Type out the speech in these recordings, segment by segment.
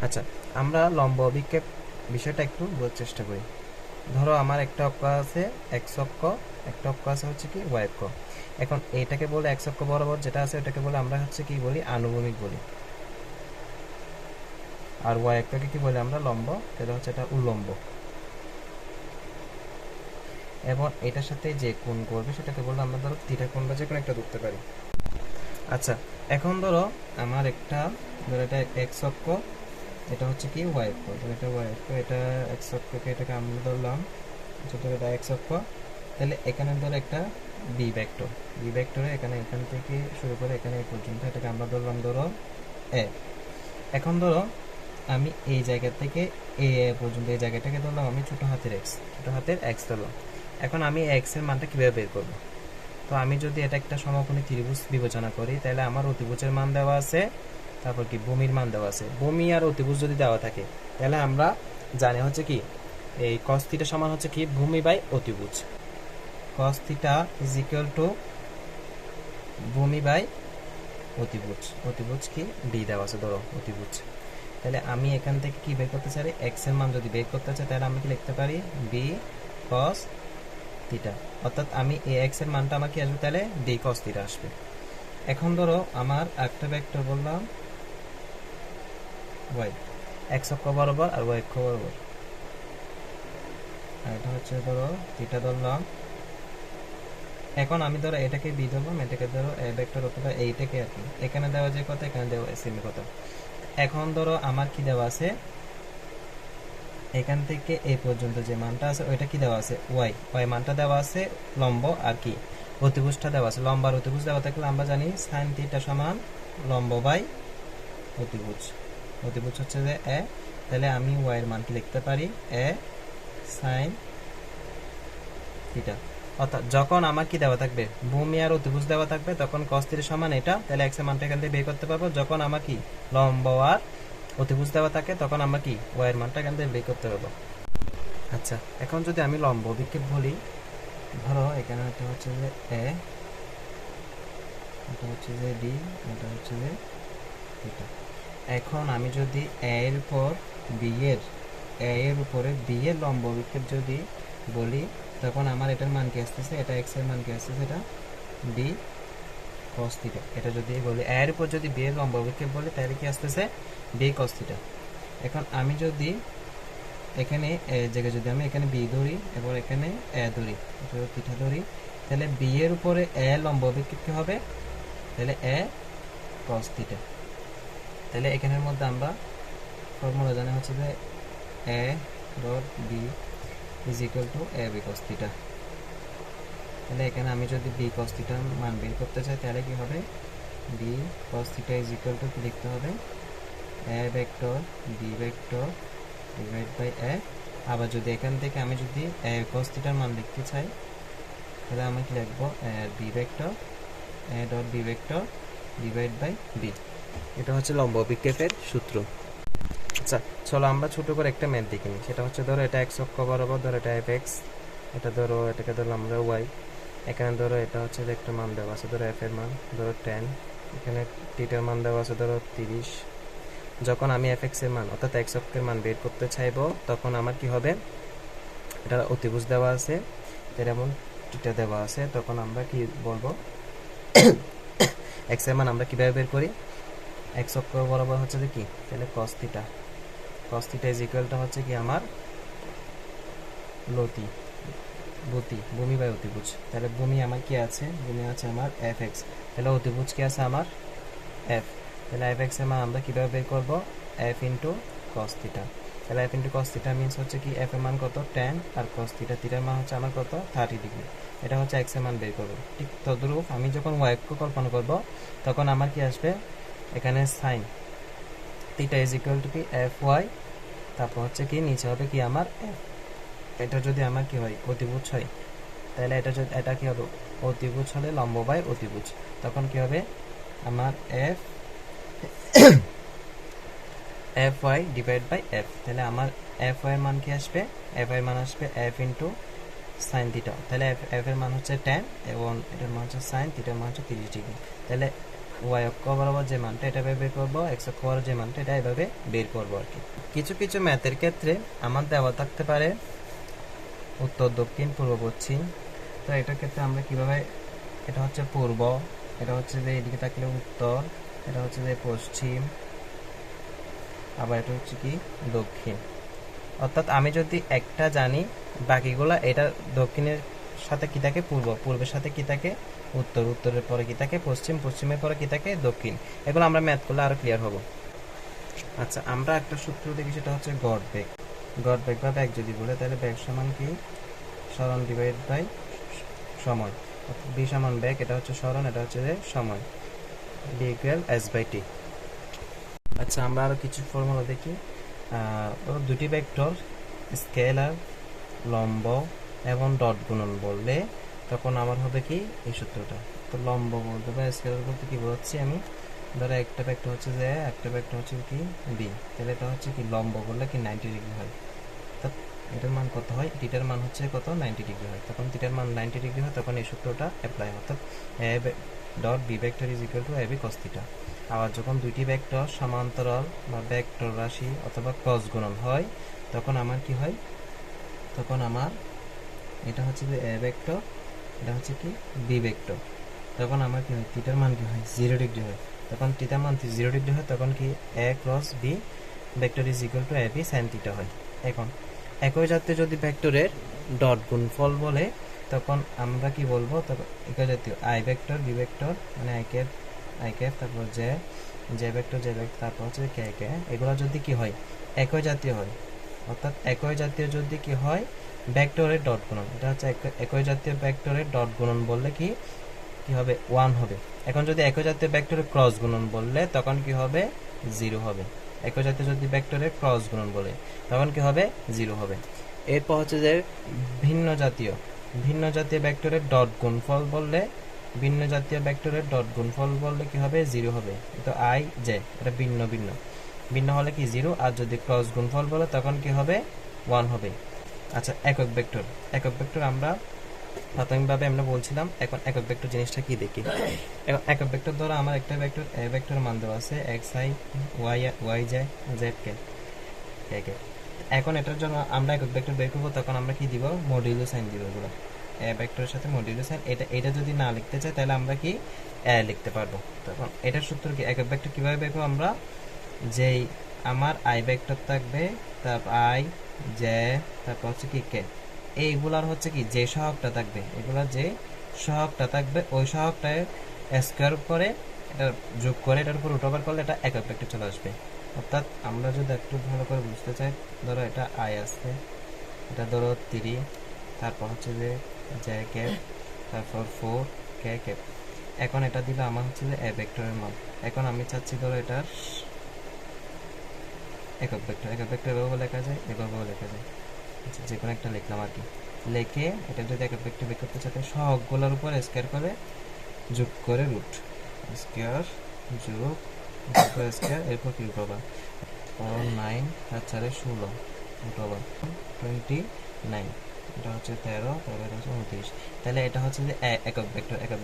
আচ্ছা, আমরা লম্ব অভিক্ষেপ বিষয়টা একটু বোঝার চেষ্টা করি। ধরো আমার একটা অক্ষ আছে এক্স অক্ষ, একটা অক্ষ আছে হচ্ছে কি ওয়াই অক্ষ। এখন এইটাকে বলে এক্স অক্ষ বরাবর যেটা আছে ওটাকে বলে আমরা হচ্ছে কি বলি আনুভূমিক বলি, আর ওয়াই অক্ষকে কি বলি আমরা লম্ব, এটা হচ্ছে এটা উল্লম্ব। এবং এটার সাথে যে কোণ করবে সেটাকে বললে আমরা ধরো থিটা কোণ বা যে কোনো একটা ধরতে পারি। আচ্ছা, এখন ধরো আমার একটা, ধরো এটা এক্স অক্ষ, এটা হচ্ছে কি ওয়াই অক্ষ, ধরো এটা ওয়াই অক্ষ, এটা এক্স অক্ষকে এটাকে আমরা ধরলাম, ধরো এটা এক্স অক্ষ। তাহলে এখানে ধরো একটা বি ভেক্টর, বি ভেক্টরে এখানে এখান থেকে শুরু করে এখানে এই পর্যন্ত এটাকে আমরা ধরলাম ধরো এ। এখন ধরো আমি এই জায়গা থেকে এ পর্যন্ত এই জায়গাটাকে ধরলাম আমি ছোট হাতের এক্স, ছোট হাতের এক্স ধরলাম। এখন আমি এক্স এর মানটা কিভাবে বের করব? তো আমি যদি এটা একটা সমকোণী ত্রিভুজ বিবেচনা করি, তাহলে আমার অতিভুজের মান দেওয়া আছে, তারপর কি ভূমির মান দেওয়া আছে। ভূমি আর অতিভুজ যদি দেওয়া থাকে তাহলে আমরা জানি হচ্ছে কি এই cos থিটা সমান হচ্ছে কি ভূমি বাই অতিভুজ। cos theta is equal two ভূমি বাই অতিভুজ। অতিভুজ কি ডি দেওয়া আছে ধরো অতিভুজ। তাহলে আমি এখান থেকে কি বের করতে চাই, এক্স এর মান যদি বের করতে চাই তাহলে আমরা কি লিখতে পারি বি cos থিটা, অর্থাৎ আমি এ এক্স এর মানটা আমার কি আসবে তাহলে ডি cos থিটা আসবে। এখন ধরো আমার একটা ভেক্টর বললাম ওয়াই, এক্স অক্ষ বরাবর আর ওয়াই অক্ষ বরাবর, আর এটা হচ্ছে ধরো থিটা ধরলাম। এখন আমি ধরো এটাকে বি ধরলাম, এটাকে ধরো এ ভেক্টর অথবা এইটাকে আর কি, এখানে দেওয়া যে কথা এখানে দেওয়া সেম কথা। এখন ধরো আমার কি দেওয়া আছে, এখান থেকে এই পর্যন্ত যে মানটা আছে ওইটা কি দেওয়া আছে ওয়াই, ওয়াই মানটা দেওয়া আছে লম্ব, আর কি অতিভুজটা দেওয়া আছে লম্ব। আর অতিভুজ দেওয়া থাকলে আমরা জানি সাইন থিটা সমান লম্ব বাই অতিভুজ। অতিভুজ হচ্ছে যে এ, তাহলে আমি ওয়াই এর মান কি লিখতে পারি এ সাইন থিটা। অর্থাৎ যখন আমার কি দেওয়া থাকবে ভূমি আর অতিভুজ দেওয়া থাকবে তখন cos থিটা সমান এটা, তাহলে x এর মানটা এখান থেকে বের করতে পারবো। যখন আমার কি লম্ব আর অতিভুজ দেওয়া থাকে তখন আমরা কি y এর মানটা এখান থেকে বের করতে পারবো। আচ্ছা, এখন যদি আমি লম্ব অভিক্ষেপ বলি, ধরো এখানে এটা হচ্ছে যে এ, এটা হচ্ছে যে ডি, এটা হচ্ছে যে থিটা। এখন আমি যদি এ এর উপর বি এর, এ এর উপরে বি এর লম্ব অভিক্ষেপ যদি বলি, তখন আমার এটার মান কি আসতেছে, এটা এক্স এর মান কি আসতেছে, এটা বি cos থিটা। এটা যদি বলি এর উপর যদি বি এর লম্ব অভিক্ষেপ বলি তাহলে কি আসতেছে বি cos থিটা। এখন আমি যদি এখানে জায়গায় যদি আমি এখানে বি ধরি এবং এখানে এ ধরি, এটা থিটা ধরি, তাহলে বি এর উপরে এ লম্ব অভিক্ষেপ কি হবে, তাহলে এ cos থিটা। তাহলে এখানের মধ্যে আমরা ফর্মুলা জানা হচ্ছে যে A dot B is equal to A B cos theta. তাহলে এখানে আমি যদি বি cos থিটার মান বের করতে চাই তাহলে কি হবে b cos theta is equal to কি লিখতে হবে a vector b vector divide by a. আবার যদি এখান থেকে আমি যদি এ cos থিটার মান লিখতে চাই তাহলে আমি কি লিখবো B vector A dot B vector divide by B. এটা হচ্ছে লম্ব অভিক্ষেপের সূত্র। আচ্ছা, চলো আমরা ছোট করে একটা ম্যাথ দেখে নিই। সেটা হচ্ছে ধরো এটা এক্স অক্ষ বরাবর, ধরো এটা এফ এক্স, এটা ধরো এটাকে ধরো আমরা ওয়াই। এখানে ধরো এটা হচ্ছে যে একটা মান দেওয়া আছে ধরো এফ এর মান ধরো 10, এখানে টিটার মান দেওয়া আছে ধরো 30। যখন আমি এফ এক্স এর মান অর্থাৎ এক্স অক্ষের মান বের করতে চাইবো তখন আমার কি হবে, এটা অতিভুজ দেওয়া আছে যেমন টিটা দেওয়া আছে, তখন আমরা কি বলবো এক্স এর মান আমরা কিভাবে বের করি, এক্স অক্ষ বরাবর হচ্ছে যে কি তাহলে cos theta, cos theta is ইকুয়ালটা হচ্ছে কি আমার লতি ভূতি ভূমি বাই অতিভুজ। তাহলে ভূমি আমার কি আছে, ভূমি আছে আমার এফ এক্স, তাহলে অতিভুজ কি আছে আমার এফ। তাহলে এফ এক্স এর মান আমরা কিভাবে বের করবো এফ ইন্টু cos থিটা। তাহলে F into cos theta means হচ্ছে কি এফ এর মান কত 10 আর cos থিটা, থিটার মান হচ্ছে আমার কত 30 ডিগ্রি। এটা হচ্ছে এক্স এর মান বের করবো। ঠিক তদ্রূপ আমি যখন ওয়াই কে কল্পনা করব তখন আমার কি আসবে এখানে sine theta is equal to কি এফ ওয়াই, তারপর হচ্ছে কি নিচে হবে কি আমার এফ। এটা যদি আমার কি হয় অতিভুজ হয় তাহলে এটা যদি এটা কি হবে অতিভুজ হলে লম্ব বাই অতিভুজ, তখন কি হবে আমার F F Y divide by F. তাহলে আমার এফ ওয়াই এর মান কি আসবে, এফ ওয়াই এর মান আসবে এফ ইন্টু সাইন থিটা। তাহলে এফ এর মান হচ্ছে 10 এবং এটার মান হচ্ছে সাইন থিটার মান হচ্ছে 30 ডিগ্রি। তাহলে ওয়াই অক্ষ বরাবর যে মানটা এটা বের করব, এক্স অক্ষ বরাবর যে মানটা এটা এভাবে বের করব আর কি। কিছু কিছু ম্যাথের ক্ষেত্রে আমার দেওয়া থাকতে পারে উত্তর দক্ষিণ পূর্ব পশ্চিম। তো এটার ক্ষেত্রে আমরা কিভাবে, এটা হচ্ছে পূর্ব, এটা হচ্ছে যে এদিকে থাকলে উত্তর, এটা হচ্ছে যে পশ্চিম, আবার এটা হচ্ছে কি দক্ষিণ। অর্থাৎ আমি যদি একটা জানি, বাকিগুলা এটা দক্ষিণের সাথে কি থাকে পূর্ব, পূর্বের সাথে কি থাকে উত্তর, উত্তরের পরে কি থাকে পশ্চিম, পশ্চিমের পরে কি থাকে দক্ষিণ। এগুলো আমরা ম্যাথ করলে আরো ক্লিয়ার হব। আচ্ছা, আমরা একটা সূত্র দেখি, সেটা হচ্ছে গড় বেগ। গড় বেগ বা বেগ যদি বলে, তাহলে বেগ সমান কি সরণ ডিভাইড বাই সময়। বি সমান বেগ, এটা হচ্ছে সরণ, এটা হচ্ছে যে সময়, B equal S by T. আচ্ছা, আমরা আরো কিছু ফর্মুলা দেখি। দুটি ভেক্টর স্কেলার, লম্ব এবং ডট গুণন বললে তখন আমার হবে কি এই সূত্রটা। তো লম্ব বলতে বা স্কেলার বলতে কি বোঝাচ্ছি আমি, ধরো একটা ভেক্টর হচ্ছে যে, একটা ভেক্টর হচ্ছে কি বি, তাহলে এটা হচ্ছে কি লম্ব বললে কি 90 ডিগ্রি হয়। অর্থাৎ এটার মান কত হয়, থিটার মান হচ্ছে কত 90 ডিগ্রি হয়। তখন থিটার মান 90 ডিগ্রি হয়, তখন এই সূত্রটা অ্যাপ্লাই হয়। অর্থাৎ A dot B vector is equal to A B cos theta. আবার যখন দুইটি ভেক্টর সমান্তরাল বা ভেক্টর রাশি অথবা ক্রস গুণন হয়, তখন আমার কি হয়, তখন আমার এটা হচ্ছে যে এ ভেক্টর, এটা হচ্ছে কি বি ভেক্টর, তখন আমার কি হয় থিটার মান কি হয় 0 ডিগ্রি হয়। তখন থিটার মান 0 ডিগ্রি হয়, তখন কি a cross b vector is equal to A b sine theta হয়। এখন একই জাতীয় যদি ভেক্টরের ডট গুণফল বলে, তখন আমরা কি বলবো, তখন একই জাতীয় আই ভেক্টর বি ভেক্টর মানে আই ক্যাপ, তারপর জে ভেক্টর তারপর হচ্ছে কে কে, এগুলো যদি কি হয় একই জাতীয় হয়, অর্থাৎ একই জাতীয় যদি কি হয় ভেক্টরের ডট গুণন, এটা হচ্ছে একই জাতীয় ভেক্টরের ডট গুণন বললে কি কি হবে 1 হবে। এখন যদি একই জাতীয় ভেক্টরের ক্রস গুণন বললে তখন কি হবে 0 হবে। একই জাতীয় যদি ভেক্টরের ক্রস গুণন বলে তখন কি হবে 0 হবে। এরপর হচ্ছে যে ভিন্ন জাতীয় ভেক্টরের ডট গুণফল বললে, ভিন্ন জাতীয় ভেক্টরের ডট গুণফল বললে কি হবে 0 হবে। তো আই জে এটা ভিন্ন ভিন্ন ভিন্ন হলে কি 0, আর যদি ক্রস গুণফল বলে তখন কি হবে 1 হবে। আচ্ছা, একক ভেক্টর আমরা প্রাথমিকভাবে আমরা বলছিলাম। এখন একক ভেক্টর জিনিসটা কি দেখি। এখন একক ভেক্টর ধরো আমার একটা ভেক্টর এ ভেক্টর মান দেওয়া আছে x i y j z k k. এখন এটার জন্য আমরা একক ভেক্টর বের করবো, তখন আমরা কি দিব মডিউলো সাইন দিব। এগুলো এ ভেক্টরের সাথে মডিউলো সাইন, এটা যদি না লিখতে চাই তাহলে আমরা কি এ লিখতে পারবো। তখন এটার সূত্র কি, একক ভেক্টর কিভাবে বের করবো আমরা, যেই আমার আই ভেক্টর থাকবে, তারপর আই জে, তারপর হচ্ছে কি কে, এইগুলার হচ্ছে কি যে সহগটা থাকবে, এগুলা যে সহগটা থাকবে ওই সহগটায় স্কয়ার করে এটা যোগ করে এটার উপর রুট ওভার করলে এটা একক ভেক্টর চলে আসবে। অর্থাৎ আমরা যদি একটু ভালো করে বুঝতে চাই, ধরো এটা আই আসছে, এটা ধরো 3, তারপর হচ্ছে যে জে ক্যাপ, তারপর 4 কে ক্যাপ। এখন এটা দিলে আমার হচ্ছে যে এ ভেক্টরের মান। এখন আমি চাচ্ছি ধরো এটার একক ভেক্টর এভাবেও লেখা যায়, এভাবেও লেখা যায়। আচ্ছা, যে কোনো একটা লিখলাম আর কি। লিখে এটা যদি একক ভেক্টর বের করতে চাই, সহগগুলোর উপর স্কয়ার করে যোগ করে রুট স্কয়ার যোগ স্কয়ার, এরপর কি রুট ওভার 9 আর 4 16 রুট ওভার 29, এটা হচ্ছে 13, এটা হচ্ছে 29। তাহলে এটা হচ্ছে যে একক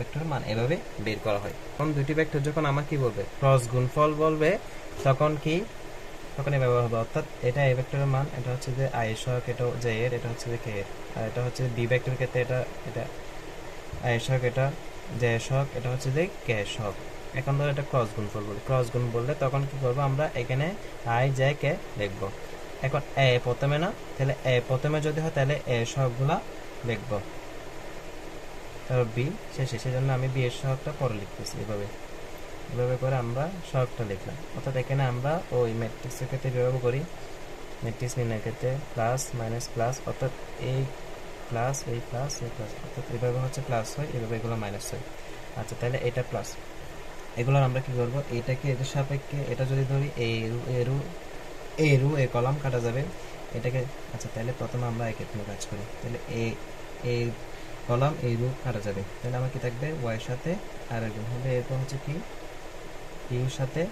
ভেক্টর মান এভাবে বের করা হয়। এখন দুটি ভেক্টর যখন আমার কি বলবে ক্রস গুণফল বলবে, তখন এভাবে হবে। অর্থাৎ এটা এ ভেক্টরের মান, এটা হচ্ছে যে আই এর সহগ, এটা জে এর, এটা হচ্ছে যে কে এর, আর এটা হচ্ছে বি ভেক্টরের ক্ষেত্রে এটা আই এর সহগ, এটা জে এর সহগ, এটা হচ্ছে যে কে এর সহগ। এখন ধরো এটা ক্রস গুণফল বলি, ক্রস গুণ বললে তখন কি করবো আমরা এখানে আই জে কে লিখবো। এখন এ প্রথমে না, তাহলে এ প্রথমে যদি হয় তাহলে এ সহগগুলা লিখবো, তারপর বি শেষে, সেজন্য আমি বি এর সহগটা পরে লিখতেছি। এভাবে করে আমরা সহগটা লিখলাম। অর্থাৎ এখানে আমরা ওই ম্যাট্রিক্সের ক্ষেত্রে যেভাবে করি, ম্যাট্রিক্স নির্ণয়ের ক্ষেত্রে প্লাস মাইনাস প্লাস, অর্থাৎ এই প্লাস এই প্লাস এই প্লাস, অর্থাৎ এভাবে হচ্ছে প্লাস হয়, এভাবে এগুলো মাইনাস হয়। আচ্ছা, তাহলে এটা প্লাস, এগুলো আমরা কি করবো, এটাকে এটার সাপেক্ষে এটা যদি ধরি এ কলাম কাটা যাবে এটাকে। আচ্ছা, তাহলে প্রথমে আমরা এই ক্ষেত্রে কাজ করি, তাহলে এ কলাম এই রু কাটা যাবে, তাহলে আমার কি থাকবে ওয়াই এর সাথে আর গুণ হবে, এরপর হচ্ছে কি ইউর সাথে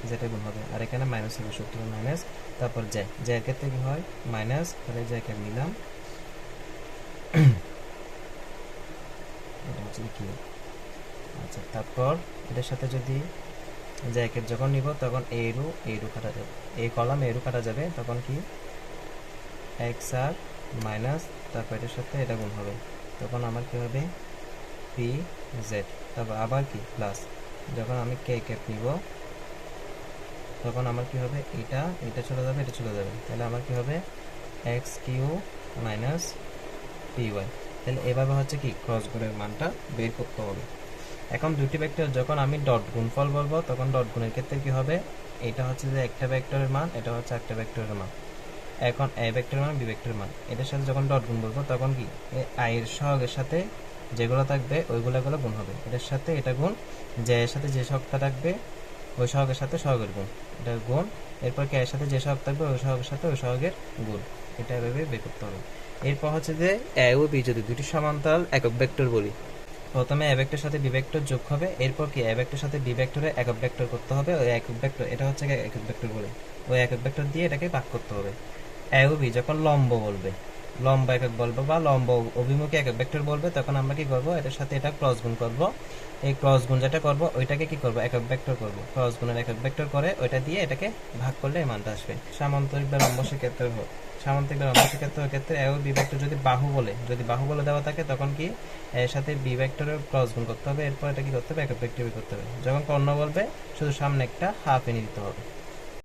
যেটা গুণ হবে, আর এখানে মাইনাস হবে, সূত্র মাইনাস, তারপর জে এর ক্ষেত্রে কি হয় মাইনাস, তাহলে জে কে নিলাম, এটা হচ্ছে কি আচ্ছা, তারপর এটার সাথে যদি জ্যাকেট যখন নিব তখন এই রো কাটা যাবে, এই কলাম এই রো কাটা যাবে, তখন কি এক্স আর মাইনাস, তারপর এটার সাথে এটা গুণ হবে, তখন আমার কি হবে পি জেড, তারপর আবার কি প্লাস, যখন আমি কে ক্যাপ নিব তখন আমার কি হবে এটা চলে যাবে, এটা চলে যাবে, তাহলে আমার কি হবে X Q minus P Y. তাহলে এভাবে হচ্ছে কি ক্রস গুণের মানটা বের করতে হবে। এখন দুটি ভেক্টর যখন আমি ডট গুণফল বলবো তখন ডট গুণের ক্ষেত্রে কি হবে, এটা হচ্ছে যে একটা ভেক্টরের মান, এটা হচ্ছে একটা ভেক্টরের মান। এখন এ ভেক্টরের মান বি ভেক্টরের মান, এটার সাথে যখন ডট গুণ বলবো তখন কি আই এর সহগের সাথে যেগুলো থাকবে ওইগুলো গুণ হবে, এটার সাথে এটা গুণ, যে এর সাথে যে সহগটা থাকবে ওই সহগের সাথে সহগের গুণ, এটা গুণ, এরপর কে এর সাথে যে সহগ থাকবে ওই সহগের সাথে ওই সহগের গুণ, এটা এভাবে বের করতে হবে। এরপর হচ্ছে যে এ ও বি যদি দুটি সমান্তরাল একক ভেক্টর বলি, প্রথমে এ ভেক্টরের সাথে বি ভেক্টর যোগ হবে, এরপর কি এ ভেক্টরের সাথে বি ভেক্টরে একক ভেক্টর করতে হবে, ওই একক ভেক্টর এটা হচ্ছে একক ভেক্টর বলে, ওই একক ভেক্টর দিয়ে এটাকে ভাগ করতে হবে। এ ও বি যখন লম্ব বলবে, লম্ব একক বলবো বা লম্ব অভিমুখী একক ভেক্টর বলবে, তখন আমরা কি করব, এটার সাথে এটা ক্রস গুণ করব, এই ক্রস গুণ যেটা করব ওইটাকে কি করব একক ভেক্টর করব, ক্রস গুণের একক ভেক্টর করে ওইটা দিয়ে এটাকে ভাগ করলে এই মানটা আসবে। সামান্তরিক বা লম্ব ক্ষেত্রে সামান্তরিক বা লম্ব ক্ষেত্রে এ ও বি ভেক্টর যদি বাহু বলে দেওয়া থাকে তখন কি এর সাথে বি ভেক্টরের ক্রস গুণ করতে হবে, এরপর এটা কি করতে হবে একক ভেক্টর করতে হবে। যখন কর্ণ বলবে শুধু সামনে একটা হাফ এনে দিতে হবে।